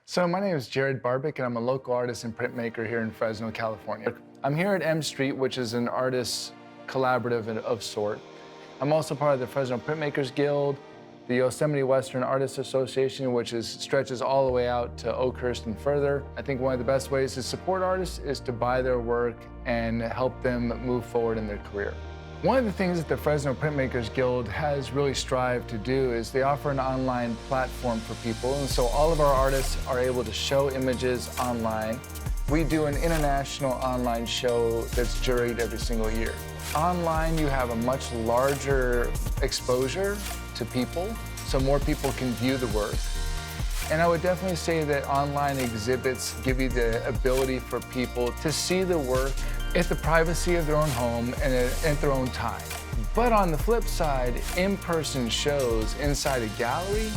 So my name is Barbick, and I'm a local artist and printmaker here in Fresno, California. I'm here at M Street, which is an artists collaborative of sort. I'm also part of the Fresno Printmakers Guild, the Yosemite Western Artists Association, which stretches all the way out to Oakhurst and further. I think one of the best ways to support artists is to buy their work and help them move forward in their career. One of the things that the Fresno Printmakers Guild has really strived to do is they offer an online platform for people, and so all of our artists are able to show images online. We do an international online show that's juried every single year. Online, you have a much larger exposure to people, so more people can view the work. And I would definitely say that online exhibits give you the ability for people to see the work at the privacy of their own home and at their own time. But on the flip side, in-person shows inside a gallery,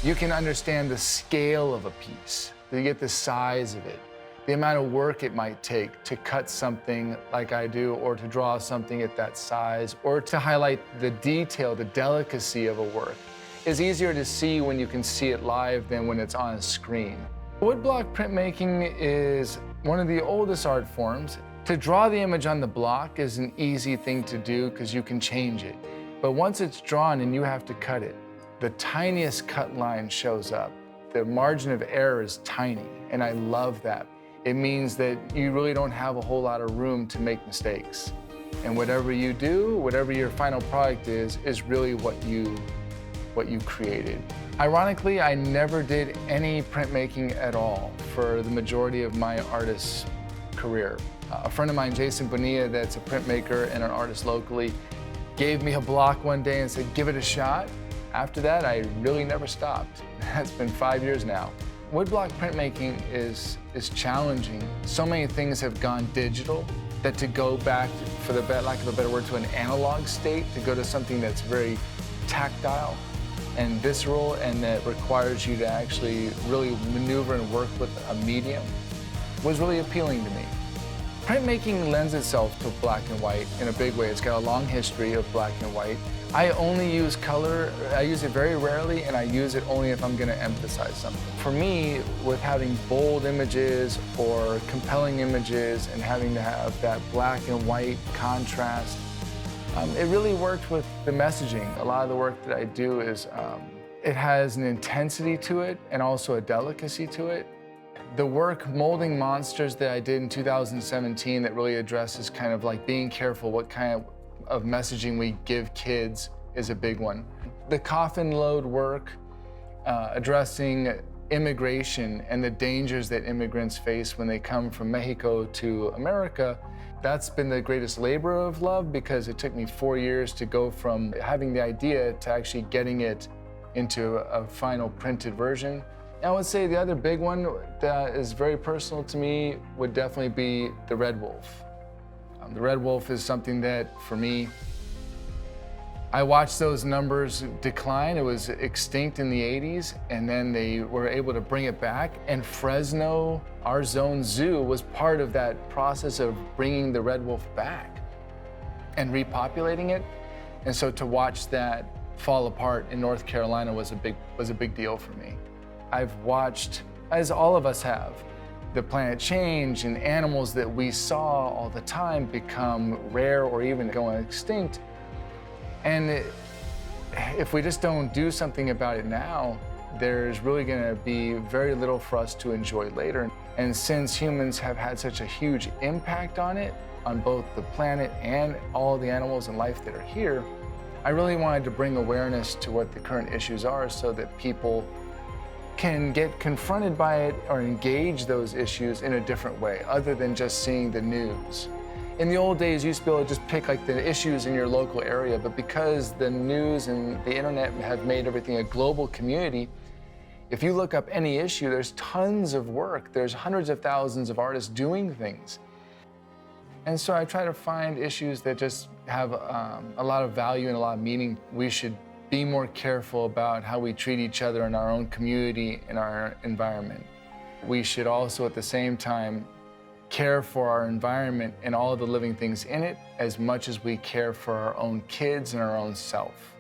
you can understand the scale of a piece. You get the size of it, the amount of work it might take to cut something like I do, or to draw something at that size, or to highlight the detail, the delicacy of a work. It's easier to see when you can see it live than when it's on a screen. Woodblock printmaking is one of the oldest art forms. To draw the image on the block is an easy thing to do because you can change it. But once it's drawn and you have to cut it, the tiniest cut line shows up. The margin of error is tiny, and I love that. It means that you really don't have a whole lot of room to make mistakes. And whatever you do, whatever your final product is really what you created. Ironically, I never did any printmaking at all for the majority of my artist's career. A friend of mine, Jason Bonilla, that's a printmaker and an artist locally, gave me a block one day and said, give it a shot. After that, I really never stopped. That's been 5 years now. Woodblock printmaking is challenging. So many things have gone digital that to go back, for the lack of a better word, to an analog state, to go to something that's very tactile and visceral and that requires you to actually really maneuver and work with a medium, was really appealing to me. Printmaking lends itself to black and white in a big way. It's got a long history of black and white. I only use color. I use it very rarely, and I use it only if I'm going to emphasize something. For me, with having bold images or compelling images and having to have that black and white contrast, it really worked with the messaging. A lot of the work that I do is, it has an intensity to it and also a delicacy to it. The work Molding Monsters that I did in 2017 that really addresses kind of like being careful what kind of messaging we give kids is a big one. The coffin load work addressing immigration and the dangers that immigrants face when they come from Mexico to America, that's been the greatest labor of love because it took me 4 years to go from having the idea to actually getting it into a final printed version. I would say the other big one that is very personal to me would definitely be the red wolf. The red wolf is something that, for me, I watched those numbers decline. It was extinct in the 80s, and then they were able to bring it back. And Fresno, our zone zoo, was part of that process of bringing the red wolf back and repopulating it. And so to watch that fall apart in North Carolina was a big deal for me. I've watched, as all of us have, the planet change and animals that we saw all the time become rare or even go extinct. And if we just don't do something about it now, there's really going to be very little for us to enjoy later. And since humans have had such a huge impact on it, on both the planet and all the animals and life that are here, I really wanted to bring awareness to what the current issues are so that people can get confronted by it or engage those issues in a different way, other than just seeing the news. In the old days, you used to be able to just pick like the issues in your local area, but because the news and the internet have made everything a global community, if you look up any issue, there's tons of work. There's hundreds of thousands of artists doing things. And so I try to find issues that just have a lot of value and a lot of meaning. We should be more careful about how we treat each other in our own community and our environment. We should also at the same time care for our environment and all of the living things in it as much as we care for our own kids and our own self.